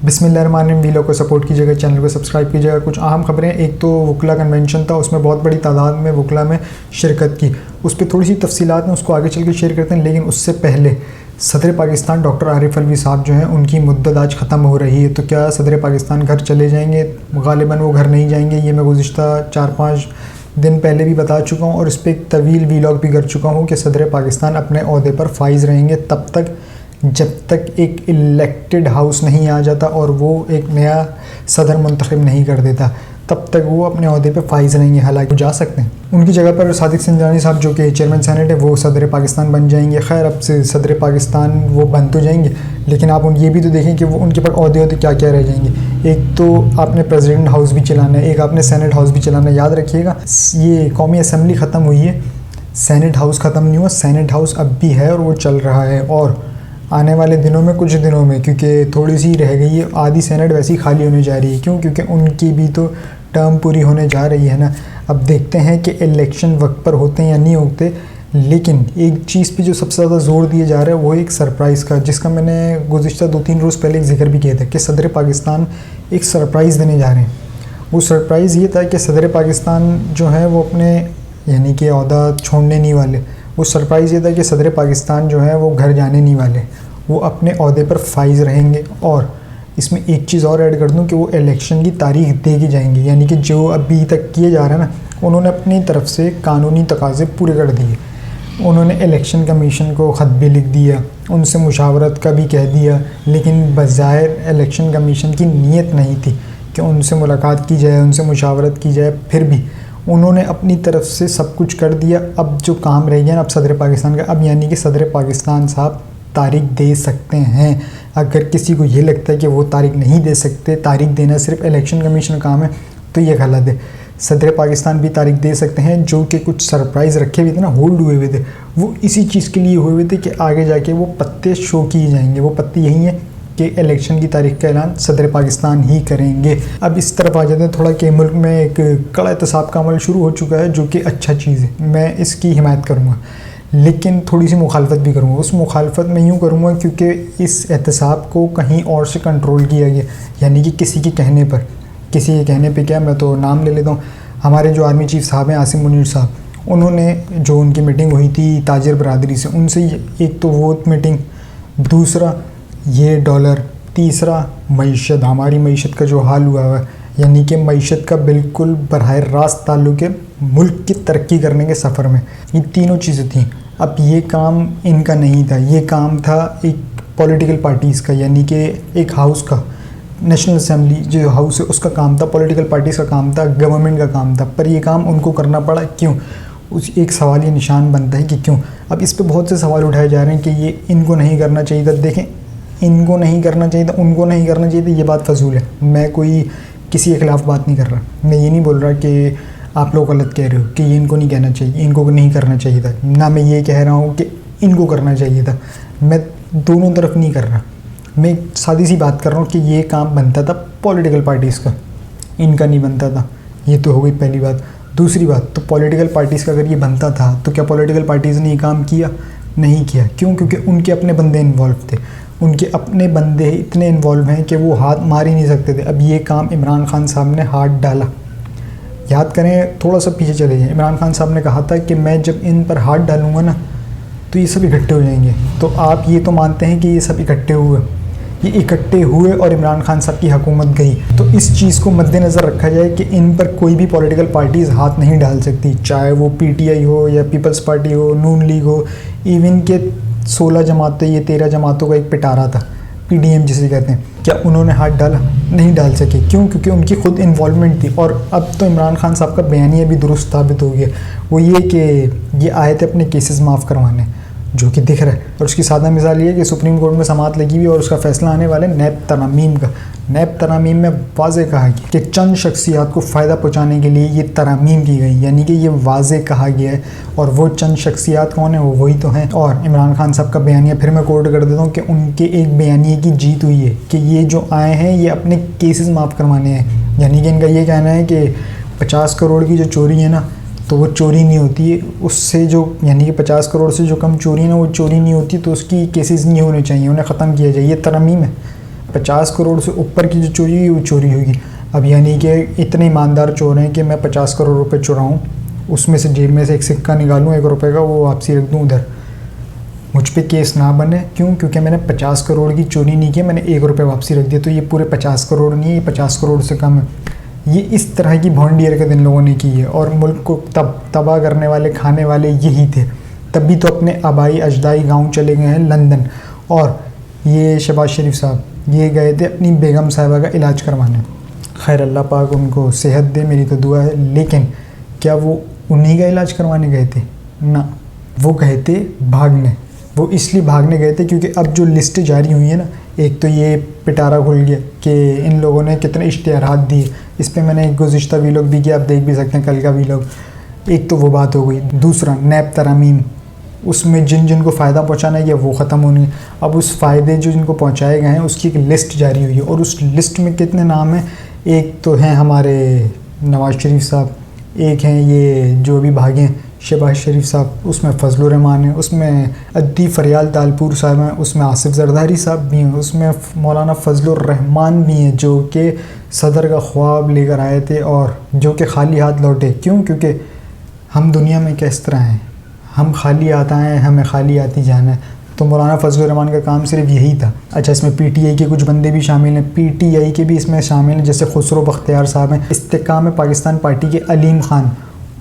بسم اللہ الرحمن الرحیم. ویلو کو سپورٹ کیجیے گا, چینل کو سبسکرائب کیجیے گا. کچھ اہم خبریں. ایک تو وکلا کنونشن تھا, اس میں بہت بڑی تعداد میں وکلا میں شرکت کی. اس پہ تھوڑی سی تفصیلات ہیں, اس کو آگے چل کے شیئر کرتے ہیں. لیکن اس سے پہلے صدر پاکستان ڈاکٹر عارف الوی صاحب جو ہیں, ان کی مدت آج ختم ہو رہی ہے. تو کیا صدر پاکستان گھر چلے جائیں گے؟ غالباً وہ گھر نہیں جائیں گے. یہ میں گزشتہ 4-5 دن پہلے بھی بتا چکا ہوں, اور اس پہ ایک طویل ویلاگ بھی کر چکا ہوں کہ صدر پاکستان اپنے عہدے پر فائز رہیں گے تب تک جب تک ایک الیکٹڈ ہاؤس نہیں آ جاتا اور وہ ایک نیا صدر منتخب نہیں کر دیتا, تب تک وہ اپنے عہدے پہ فائز رہیں گے. حالانکہ وہ جا سکتے ہیں. ان کی جگہ پر صادق سنجانی صاحب جو کہ چیئرمین سینٹ ہے, وہ صدر پاکستان بن جائیں گے. خیر, اب سے صدر پاکستان وہ بن تو جائیں گے, لیکن آپ یہ بھی تو دیکھیں کہ وہ ان کے پاس عہدے کیا کیا رہ جائیں گے. ایک تو آپ نے پریزیڈنٹ ہاؤس بھی چلانا ہے, ایک آپ نے سینٹ ہاؤس بھی چلانا ہے. یاد رکھیے گا, یہ قومی اسمبلی ختم ہوئی ہے, سینٹ ہاؤس ختم نہیں ہوا. سینٹ ہاؤس اب بھی ہے اور وہ چل رہا ہے, اور آنے والے دنوں میں, کچھ دنوں میں, کیونکہ تھوڑی سی رہ گئی ہے, آدھی سینٹ ویسی خالی ہونے جا رہی ہے. کیوں؟ کیونکہ ان کی بھی تو ٹرم پوری ہونے جا رہی ہے نا. اب دیکھتے ہیں کہ الیکشن وقت پر ہوتے ہیں یا نہیں ہوتے. لیکن ایک چیز پہ جو سب سے زیادہ زور دیا جا رہا ہے وہ ایک سرپرائز کا, جس کا میں نے گزشتہ 2-3 روز پہلے ایک ذکر بھی کیا تھا کہ صدر پاکستان ایک سرپرائز دینے جا رہے ہیں. وہ سرپرائز یہ تھا کہ صدر پاکستان جو ہے وہ اپنے یعنی کہ عہدہ چھوڑنے نہیں والے. وہ سرپرائز یہ تھا کہ صدر پاکستان جو ہے وہ گھر جانے نہیں والے, وہ اپنے عہدے پر فائز رہیں گے. اور اس میں ایک چیز اور ایڈ کر دوں کہ وہ الیکشن کی تاریخ دے کے جائیں گے. یعنی کہ جو ابھی تک کیے جا رہا ہے نا, انہوں نے اپنی طرف سے قانونی تقاضے پورے کر دیے. انہوں نے الیکشن کمیشن کو خط بھی لکھ دیا, ان سے مشاورت کا بھی کہہ دیا, لیکن بظاہر الیکشن کمیشن کی نیت نہیں تھی کہ ان سے ملاقات کی جائے, ان سے مشاورت کی جائے. پھر بھی انہوں نے اپنی طرف سے سب کچھ کر دیا. اب جو کام رہ گیا نا اب صدر پاکستان کا, اب یعنی کہ صدر پاکستان صاحب تاریخ دے سکتے ہیں. اگر کسی کو یہ لگتا ہے کہ وہ تاریخ نہیں دے سکتے, تاریخ دینا صرف الیکشن کمیشن کا کام ہے, تو یہ غلط ہے. صدر پاکستان بھی تاریخ دے سکتے ہیں. جو کہ کچھ سرپرائز رکھے ہوئے تھے نا, ہولڈ ہوئے ہوئے تھے, وہ اسی چیز کے لیے ہوئے ہوئے تھے کہ آگے جا کے وہ پتے شو کیے جائیں گے. وہ پتے یہی ہیں کہ الیکشن کی تاریخ کا اعلان صدر پاکستان ہی کریں گے. اب اس طرف آ جاتے ہیں تھوڑا کہ ملک میں ایک کڑا احتساب کا عمل شروع ہو چکا ہے, جو کہ اچھا چیز ہے. میں اس کی حمایت کروں گا, لیکن تھوڑی سی مخالفت بھی کروں گا. اس مخالفت میں یوں کروں گا کیونکہ اس احتساب کو کہیں اور سے کنٹرول کیا گیا, یعنی کہ کسی کے کہنے پر. کسی کے کہنے پہ کیا, میں تو نام لے لیتا ہوں. ہمارے جو آرمی چیف صاحب ہیں عاصم منیر صاحب, انہوں نے جو ان کی میٹنگ ہوئی تھی تاجر برادری سے, ان سے ایک تو وہ میٹنگ, دوسرا یہ ڈالر, تیسرا معیشت, ہماری معیشت کا جو حال ہوا ہے, یعنی کہ معیشت کا بالکل براہ راست تعلق ہے ملک کی ترقی کرنے کے سفر میں. یہ تینوں چیزیں تھیں. اب یہ کام ان کا نہیں تھا, یہ کام تھا ایک پولیٹیکل پارٹیز کا, یعنی کہ ایک ہاؤس کا. نیشنل اسمبلی جو ہاؤس ہے اس کا کام تھا, پولیٹیکل پارٹیز کا کام تھا, گورنمنٹ کا کام تھا. پر یہ کام ان کو کرنا پڑا. کیوں؟ ایک سوال یہ نشان بنتا ہے کہ کیوں. اب اس پہ بہت سے سوال اٹھائے جا رہے ہیں کہ یہ ان کو نہیں کرنا چاہیے تھا. دیکھیں, ان کو نہیں کرنا چاہیے تھا, ان کو نہیں کرنا چاہیے تھا, یہ بات فضول ہے. میں کوئی کسی کے خلاف بات نہیں کر رہا. میں یہ نہیں بول رہا کہ آپ لوگ غلط کہہ رہے ہو کہ یہ ان کو نہیں کہنا چاہیے, ان کو نہیں کرنا چاہیے تھا. نہ میں یہ کہہ رہا ہوں کہ ان کو کرنا چاہیے تھا. میں دونوں طرف نہیں کر رہا. میں سادی سی بات کر رہا ہوں کہ یہ کام بنتا تھا پولیٹیکل پارٹیز کا, ان کا نہیں بنتا تھا. یہ تو ہو گئی پہلی بات. دوسری بات, تو پولیٹیکل پارٹیز کا اگر یہ بنتا تھا تو کیا پولیٹیکل پارٹیز نے یہ کام کیا؟ نہیں کیا. کیوں؟ کیونکہ ان کے اپنے بندے انوالو تھے. ان کے اپنے بندے اتنے انوالو ہیں کہ وہ ہاتھ مار ہی نہیں سکتے تھے. اب یہ کام عمران خان صاحب نے ہاتھ ڈالا. یاد کریں, تھوڑا سا پیچھے چلے جائیں. عمران خان صاحب نے کہا تھا کہ میں جب ان پر ہاتھ ڈالوں گا نا تو یہ سب اکٹھے ہو جائیں گے. تو آپ یہ تو مانتے ہیں کہ یہ سب اکٹھے ہوئے, یہ اکٹھے ہوئے اور عمران خان صاحب کی حکومت گئی. تو اس چیز کو مد نظر رکھا جائے کہ ان پر کوئی بھی پولیٹیکل پارٹیز ہاتھ نہیں ڈال سکتی, چاہے وہ پی ٹی آئی ہو یا پیپلز پارٹی ہو, نون لیگ ہو, ایون کہ 16 جماعتیں, یہ 13 جماعتوں کا ایک پٹارا تھا, پی ڈی ایم جسے کہتے ہیں. کیا انہوں نے ہاتھ ڈالا؟ نہیں ڈال سکے. کیوں؟ کیونکہ ان کی خود انوالومنٹ تھی. اور اب تو عمران خان صاحب کا بیانیہ بھی درست ثابت ہو گیا. وہ یہ کہ یہ آئے تھے اپنے کیسز معاف کروانے, جو کہ دکھ رہا ہے. اور اس کی سادہ مثال یہ ہے کہ سپریم کورٹ میں سماعت لگی ہوئی اور اس کا فیصلہ آنے والے نیب ترامیم کا. نیب ترامیم میں واضح کہا گیا کہ چند شخصیات کو فائدہ پہنچانے کے لیے یہ ترامیم کی گئی, یعنی کہ یہ واضح کہا گیا ہے. اور وہ چند شخصیات کون ہیں؟ وہ وہی تو ہیں. اور عمران خان صاحب کا بیانیہ پھر میں کوٹ کر دیتا ہوں کہ ان کے ایک بیانیے کی جیت ہوئی ہے کہ یہ جو آئے ہیں یہ اپنے کیسز معاف کروانے ہیں. یعنی کہ ان کا یہ کہنا ہے کہ 50 کروڑ کی جو چوری ہے نا, تو وہ چوری نہیں ہوتی ہے. اس سے جو یعنی کہ 50 کروڑ سے جو کم چوری ہے نا, وہ چوری نہیں ہوتی, تو اس کی کیسز نہیں ہونے چاہیے, انہیں ختم کیا جائے. یہ ترمیم ہے. 50 کروڑ سے اوپر کی جو چوری ہوئی وہ چوری ہوگی. اب یعنی کہ اتنے ایماندار چور ہیں کہ میں 50 کروڑ روپے چراؤں, اس میں سے جیب میں سے ایک سکہ نکالوں 1 روپے کا, وہ واپسی رکھ دوں ادھر, مجھ پہ کیس نہ بنے. کیوں؟ کیونکہ میں نے 50 کروڑ کی چوری نہیں کی, میں نے 1 روپے واپسی رکھ دیا. تو یہ پورے 50 کروڑ نہیں ہے, یہ 50 کروڑ سے کم ہے. یہ اس طرح کی بھونڈی حرکت ان لوگوں نے کی ہے, اور ملک کو تباہ کرنے والے, کھانے والے یہی تھے. تب بھی تو اپنے آبائی اجدائی گاؤں چلے گئے ہیں لندن. اور یہ شہباز شریف صاحب یہ گئے تھے اپنی بیگم صاحبہ کا علاج کروانے. خیر اللہ پاک ان کو صحت دے, میری تو دعا ہے. لیکن کیا وہ انہی کا علاج کروانے گئے تھے؟ نہ, وہ گئے تھے بھاگنے. وہ اس لیے بھاگنے گئے تھے کیونکہ اب جو لسٹ جاری ہوئی ہیں نا, ایک تو یہ پٹارا کھل گیا کہ ان لوگوں نے کتنے اشتہارات دیے. اس پہ میں نے ایک گزشتہ ویلاگ بھی کیا, آپ دیکھ بھی سکتے ہیں کل کا ویلاگ. ایک تو وہ بات ہو گئی. دوسرا نیب ترامیم, اس میں جن کو فائدہ پہنچانا ہے وہ ختم ہونی ہے. اب اس فائدے جو جن کو پہنچائے گئے ہیں اس کی ایک لسٹ جاری ہوئی ہے, اور اس لسٹ میں کتنے نام ہیں؟ ایک تو ہیں ہمارے نواز شریف صاحب, ایک ہیں یہ جو ابھی بھاگے ہیں شہباز شریف صاحب, اس میں فضل الرحمان ہیں, اس میں ادی فریال تالپور صاحب ہیں, اس میں آصف زرداری صاحب بھی ہیں, اس میں مولانا فضل الرحمان بھی ہیں جو کہ صدر کا خواب لے کر آئے تھے اور جو کہ خالی ہاتھ لوٹے. کیوں؟ کیونکہ ہم دنیا میں کس طرح ہیں, ہم خالی ہاتھ آئے ہیں, ہمیں خالی ہاتھ ہی جانا ہے. تو مولانا فضل الرحمان کا کام صرف یہی تھا. اچھا, اس میں پی ٹی آئی کے کچھ بندے بھی شامل ہیں, پی ٹی آئی کے بھی اس میں شامل ہیں, جیسے خسرو بختیار صاحب ہیں. استحکام پاکستان پارٹی کے علیم خان,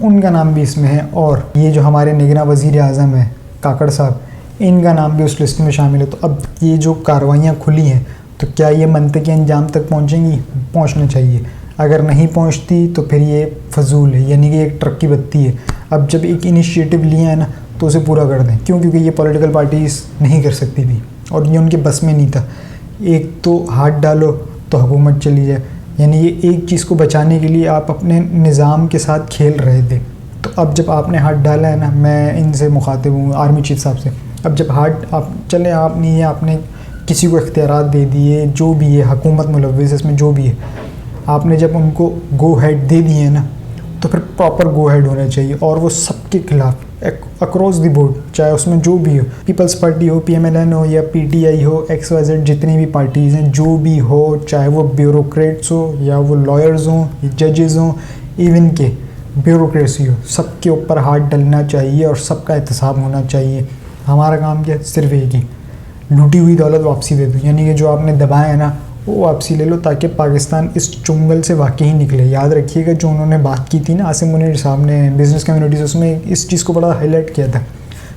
ان کا نام بھی اس میں ہے. اور یہ جو ہمارے نگراں وزیر اعظم ہیں کاکڑ صاحب, ان کا نام بھی اس لسٹ میں شامل ہے. تو اب یہ جو کارروائیاں کھلی ہیں تو کیا یہ منطقی انجام تک پہنچیں گی؟ پہنچنا چاہیے. اگر نہیں پہنچتی تو پھر یہ فضول ہے, یعنی کہ ایک ٹرک کی بتی ہے. اب جب ایک انیشیٹو لیا ہے نا تو اسے پورا کر دیں. کیوں؟ کیونکہ یہ پولیٹیکل پارٹیز نہیں کر سکتی تھی اور یہ ان کے بس میں نہیں تھا. ایک تو ہاتھ ڈالو تو حکومت چلی جائے, یعنی یہ ایک چیز کو بچانے کے لیے آپ اپنے نظام کے ساتھ کھیل رہے تھے. تو اب جب آپ نے ہاتھ ڈالا ہے نا, میں ان سے مخاطب ہوں آرمی چیف صاحب سے, اب جب ہاتھ آپ چلیں آپ نہیں, آپ نے کسی کو اختیارات دے دیے, جو بھی ہے حکومت ملوث اس میں جو بھی ہے, آپ نے جب ان کو گو ہیڈ دے دیے ہیں نا تو پھر پراپر گو ہیڈ ہونا چاہیے. اور وہ سب کے خلاف اکراس دی بورڈ, چاہے اس میں جو بھی ہو, پیپلز پارٹی ہو, پی ایم ایل این ہو یا پی ٹی آئی ہو, ایکس وائی زیڈ, جتنی بھی پارٹیز ہیں جو بھی ہو, چاہے وہ بیوروکریٹس ہو یا وہ لائرز ہوں, ججز ہوں, ایون کہ بیوروکریسی ہو, سب کے اوپر ہاتھ ڈلنا چاہیے اور سب کا احتساب ہونا چاہیے. ہمارا کام کیا؟ صرف ایک ہی, لوٹی ہوئی دولت واپسی دے دو. یعنی کہ جو آپ نے دبایا ہے نا وہ واپسی لے لو, تاکہ پاکستان اس چنگل سے واقعی نکلے. یاد رکھیے گا جو انہوں نے بات کی تھی نا عاصم منیر صاحب نے بزنس کمیونٹی سے, اس میں اس چیز کو بڑا ہائی لائٹ کیا تھا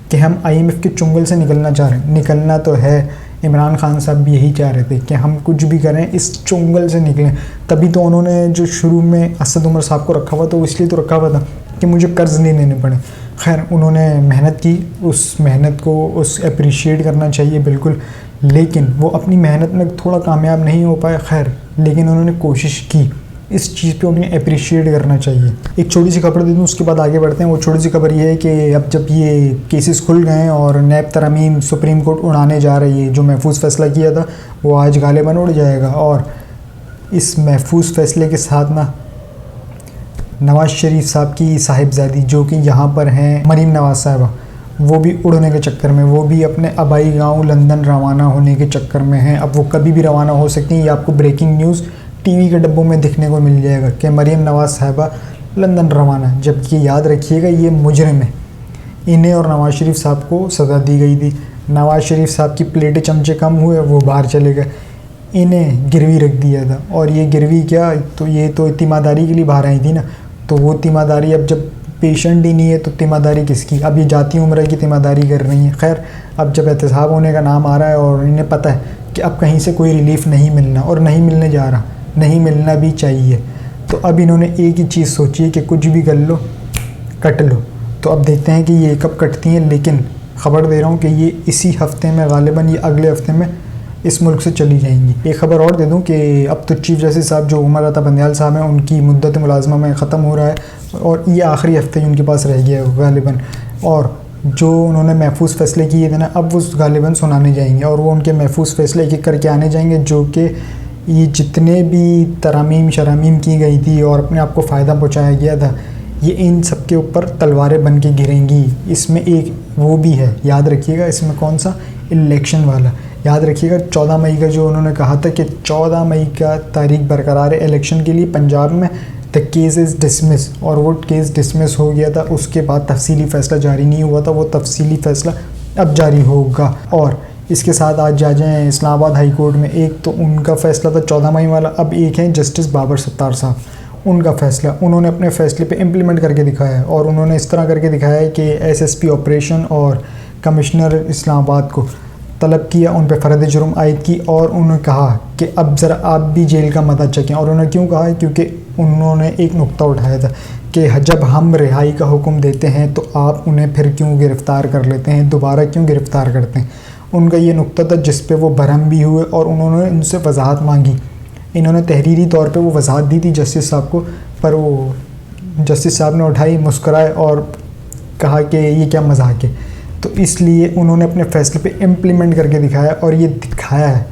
کہ ہم آئی ایم ایف کے چنگل سے نکلنا چاہ رہے ہیں. نکلنا تو ہے, عمران خان صاحب بھی یہی چاہ رہے تھے کہ ہم کچھ بھی کریں اس چنگل سے نکلیں. تبھی تو انہوں نے جو شروع میں اسد عمر صاحب کو رکھا ہوا تھا, وہ اس لیے تو رکھا ہوا تھا کہ مجھے قرض نہیں لینے پڑے. خیر انہوں نے محنت کی, اس محنت کو اس اپریشیٹ کرنا چاہیے بالکل, لیکن وہ اپنی محنت میں تھوڑا کامیاب نہیں ہو پائے. خیر لیکن انہوں نے کوشش کی, اس چیز پہ انہیں اپریشیٹ کرنا چاہیے. ایک چھوٹی سی خبر دے دوں, اس کے بعد آگے بڑھتے ہیں. وہ چھوٹی سی خبر یہ ہے کہ اب جب یہ کیسز کھل گئے ہیں اور نیب ترامیم سپریم کورٹ اڑانے جا رہی ہے, جو محفوظ فیصلہ کیا تھا وہ آج غالباً اڑ جائے گا. اور اس محفوظ فیصلے کے ساتھ نا نواز شریف صاحب کی صاحبزادی جو کہ یہاں پر ہیں مریم نواز صاحبہ, وہ بھی اڑنے کے چکر میں, وہ بھی اپنے آبائی گاؤں لندن روانہ ہونے کے چکر میں ہیں. اب وہ کبھی بھی روانہ ہو سکتی ہیں. یہ آپ کو بریکنگ نیوز ٹی وی کے ڈبوں میں دکھنے کو مل جائے گا کہ مریم نواز صاحبہ لندن روانہ. جبکہ یاد رکھیے گا یہ مجرم ہے, انہیں اور نواز شریف صاحب کو سزا دی گئی تھی. نواز شریف صاحب کی پلیٹیں چمچے کم ہوئے, وہ باہر چلے گئے, انہیں گروی رکھ دیا تھا. اور یہ گروی کیا, تو یہ تو تیمارداری کے لیے باہر آئی تھی نا, تو وہ تیمارداری اب جب پیشنٹ ہی نہیں ہے تو تیمارداری کس کی؟ اب یہ جاتی عمرہ کی تیمارداری کر رہی ہیں. خیر اب جب احتساب ہونے کا نام آ رہا ہے اور انہیں پتہ ہے کہ اب کہیں سے کوئی ریلیف نہیں ملنا اور نہیں ملنے جا رہا, نہیں ملنا بھی چاہیے, تو اب انہوں نے ایک ہی چیز سوچی ہے کہ کچھ بھی کر لو, کٹ لو. تو اب دیکھتے ہیں کہ یہ کب کٹتی ہیں, لیکن خبر دے رہا ہوں کہ یہ اسی ہفتے میں غالباً یہ اگلے ہفتے میں اس ملک سے چلی جائیں گی. ایک خبر اور دے دوں کہ اب تو چیف جسٹس صاحب جو عمر عطا بندیال صاحب ہیں ان کی مدت ملازمہ میں ختم ہو رہا ہے اور یہ آخری ہفتے ان کے پاس رہ گیا ہے غالباً. اور جو انہوں نے محفوظ فیصلے کیے تھے نا, اب وہ غالباً سنانے جائیں گے اور وہ ان کے محفوظ فیصلے ایک ایک کر کے آنے جائیں گے, جو کہ یہ جتنے بھی ترامیم شرامیم کی گئی تھی اور اپنے آپ کو فائدہ پہنچایا گیا تھا, یہ ان سب کے اوپر تلواریں بن کے گریں گی. اس میں ایک وہ بھی ہے, یاد رکھیے گا, اس میں کون سا؟ الیکشن والا. یاد رکھیے گا 14 مئی کا جو انہوں نے کہا تھا کہ 14 مئی کا تاریخ برقرار ہے الیکشن کے لیے پنجاب میں، دا کیس از ڈسمس، اور وہ کیس ڈسمس ہو گیا تھا. اس کے بعد تفصیلی فیصلہ جاری نہیں ہوا تھا، وہ تفصیلی فیصلہ اب جاری ہوگا. اور اس کے ساتھ آج جا جائیں اسلام آباد ہائی کورٹ میں. ایک تو ان کا فیصلہ تھا 14 مئی والا، اب ایک ہے جسٹس بابر ستار صاحب، ان کا فیصلہ. انہوں نے اپنے فیصلے پہ امپلیمنٹ کر کے دکھایا ہے، اور انہوں نے اس طرح کر کے دکھایا ہے کہ SSP آپریشن اور کمشنر اسلام آباد کو طلب کیا، ان پہ فرد جرم عائد کی، اور انہوں نے کہا کہ اب ذرا آپ بھی جیل کا مزہ چکیں. اور انہوں نے کیوں کہا ہے؟ کیونکہ انہوں نے ایک نقطہ اٹھایا تھا کہ جب ہم رہائی کا حکم دیتے ہیں تو آپ انہیں پھر کیوں گرفتار کر لیتے ہیں، دوبارہ کیوں گرفتار کرتے ہیں. ان کا یہ نقطہ تھا جس پہ وہ برہم بھی ہوئے، اور انہوں نے ان سے وضاحت مانگی. انہوں نے تحریری طور پہ وہ وضاحت دی تھی جسٹس صاحب کو، پر وہ جسٹس صاحب نے اٹھائی، مسکرائے اور کہا کہ یہ کیا مذاق ہے. تو اس لیے انہوں نے اپنے فیصلے پہ امپلیمنٹ کر کے دکھایا، اور یہ دکھایا ہے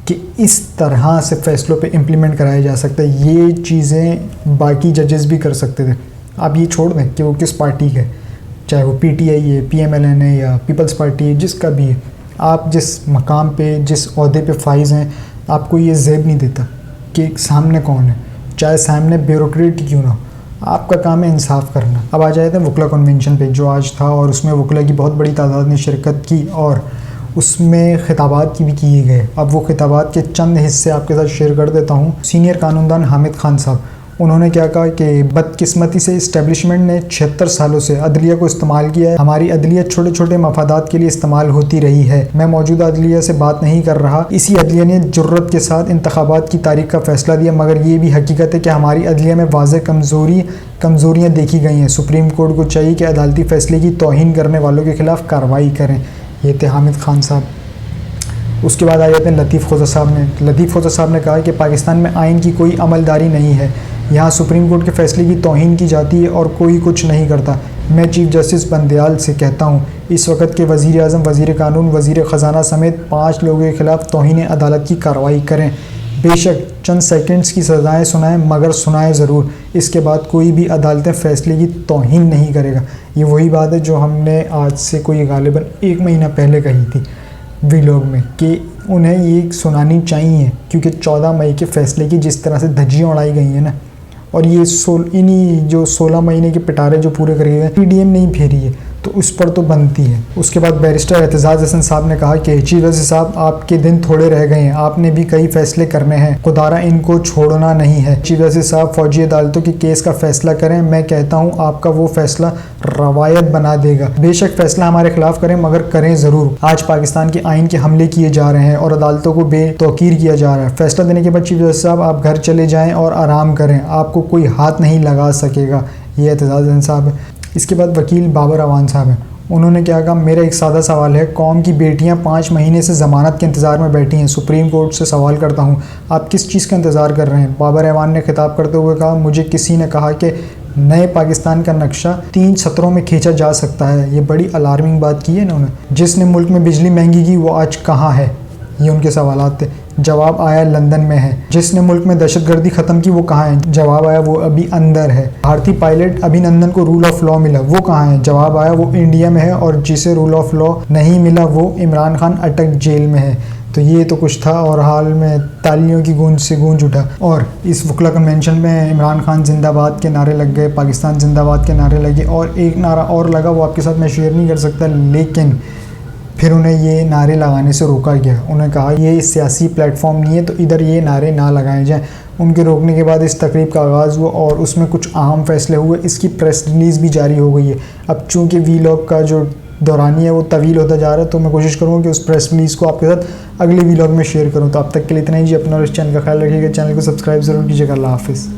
کہ اس طرح سے فیصلوں پہ امپلیمنٹ کرایا جا سکتا ہے. یہ چیزیں باقی ججز بھی کر سکتے تھے. آپ یہ چھوڑ دیں کہ وہ کس پارٹی کا ہے، چاہے وہ PTI ہے، PMLN ہے، یا پیپلز پارٹی ہے، جس کا بھی ہے. آپ جس مقام پہ، جس عہدے پہ فائز ہیں، آپ کو یہ زیب نہیں دیتا کہ سامنے کون ہے، چاہے سامنے بیوروکریٹ کیوں نہ ہو. آپ کا کام ہے انصاف کرنا. اب آ جاتے ہیں وکلا کنونشن پہ جو آج تھا، اور اس میں وکلا کی بہت بڑی تعداد نے شرکت کی، اور اس میں خطابات کی بھی کیے گئے. اب وہ خطابات کے چند حصے آپ کے ساتھ شیئر کر دیتا ہوں. سینئر قانوندان حامد خان صاحب، انہوں نے کیا کہا کہ بدقسمتی سے اسٹیبلشمنٹ نے 76 سالوں سے عدلیہ کو استعمال کیا ہے. ہماری عدلیہ چھوٹے چھوٹے مفادات کے لیے استعمال ہوتی رہی ہے. میں موجودہ عدلیہ سے بات نہیں کر رہا. اسی عدلیہ نے جرت کے ساتھ انتخابات کی تاریخ کا فیصلہ دیا، مگر یہ بھی حقیقت ہے کہ ہماری عدلیہ میں واضح کمزوریاں دیکھی گئی ہیں. سپریم کورٹ کو چاہیے کہ عدالتی فیصلے کی توہین کرنے والوں کے خلاف کارروائی کریں. یہ تھے حامد خان صاحب. اس کے بعد آ جاتے ہیں لطیف خوضر صاحب نے. لطیف خوضر صاحب نے کہا کہ پاکستان میں آئین کی کوئی عملداری نہیں ہے. یہاں سپریم کورٹ کے فیصلے کی توہین کی جاتی ہے اور کوئی کچھ نہیں کرتا. میں چیف جسٹس بندیال سے کہتا ہوں اس وقت کے وزیر اعظم، وزیر قانون، وزیر خزانہ سمیت 5 لوگوں کے خلاف توہین عدالت کی کارروائی کریں. بے شک چند سیکنڈز کی سزائیں سنائیں، مگر سنائیں ضرور. اس کے بعد کوئی بھی عدالتیں فیصلے کی توہین نہیں کرے گا. یہ وہی بات ہے جو ہم نے آج سے کوئی غالباً 1 مہینہ پہلے کہی تھی ویلوگ میں، کہ انہیں یہ سنانی چاہیے، کیونکہ 14 مئی کے فیصلے کی جس طرح سے دھجیاں اڑائی گئی ہیں نا، اور یہ انہی جو 16 مہینے کے پٹارے جو پورے کر گئے ہیں، PDM نہیں پھیری ہے تو اس پر تو بنتی ہے. اس کے بعد بیرسٹر اعتزاز حسن صاحب نے کہا کہ چیف جسٹس صاحب آپ کے دن تھوڑے رہ گئے ہیں، آپ نے بھی کئی فیصلے کرنے ہیں، خدارہ ان کو چھوڑنا نہیں ہے. چیف جسٹس صاحب فوجی عدالتوں کے کیس کا فیصلہ کریں. میں کہتا ہوں آپ کا وہ فیصلہ روایت بنا دے گا. بے شک فیصلہ ہمارے خلاف کریں، مگر کریں ضرور. آج پاکستان کے آئین کے حملے کیے جا رہے ہیں اور عدالتوں کو بے توقیر کیا جا رہا ہے. فیصلہ دینے کے بعد چیف جسٹس صاحب آپ گھر چلے جائیں اور آرام کریں، آپ کو کوئی ہاتھ نہیں لگا سکے گا. یہ اعتزاز حسن صاحب ہے. اس کے بعد وکیل بابر اعوان صاحب ہیں. انہوں نے کیا کہا، میرا ایک سادہ سوال ہے. قوم کی بیٹیاں 5 مہینے سے ضمانت کے انتظار میں بیٹھی ہیں. سپریم کورٹ سے سوال کرتا ہوں آپ کس چیز کا انتظار کر رہے ہیں؟ بابر اعوان نے خطاب کرتے ہوئے کہا، مجھے کسی نے کہا کہ نئے پاکستان کا نقشہ 3 سطروں میں کھینچا جا سکتا ہے. یہ بڑی الارمنگ بات کی ہے انہوں نے. جس نے ملک میں بجلی مہنگی کی وہ آج کہاں ہے؟ یہ ان کے سوالات تھے. جواب آیا لندن میں ہے. جس نے ملک میں دہشت گردی ختم کی وہ کہاں ہے؟ جواب آیا وہ ابھی اندر ہے. بھارتی پائلٹ ابھینندن کو رول آف لا ملا وہ کہاں ہے؟ جواب آیا وہ انڈیا میں ہے. اور جسے رول آف لا نہیں ملا وہ عمران خان اٹک جیل میں ہے. تو یہ تو کچھ تھا، اور حال میں تالیوں کی گونج سے گونج اٹھا. اور اس وکلا کنونشن میں عمران خان زندہ باد کے نعرے لگ گئے، پاکستان زندہ باد کے نعرے لگے، اور ایک نعرہ اور لگا وہ آپ کے ساتھ میں شیئر نہیں کر سکتا، لیکن پھر انہیں یہ نعرے لگانے سے روکا گیا. انہیں کہا یہ سیاسی پلیٹ فارم نہیں ہے تو ادھر یہ نعرے نہ لگائے جائیں. ان کے روکنے کے بعد اس تقریب کا آغاز ہوا اور اس میں کچھ اہم فیصلے ہوئے. اس کی پریس ریلیز بھی جاری ہو گئی ہے. اب چونکہ ویلاگ کا جو دورانی ہے وہ طویل ہوتا جا رہا ہے تو میں کوشش کروں گا کہ اس پریس ریلیز کو آپ کے ساتھ اگلے ویلاگ میں شیئر کروں. تو اب تک کے لیے اتنا ہی جی. اپنا اور اس چینل کا خیال رکھیے گا. چینل کو سبسکرائب ضرور کیجیے گا. اللہ حافظ.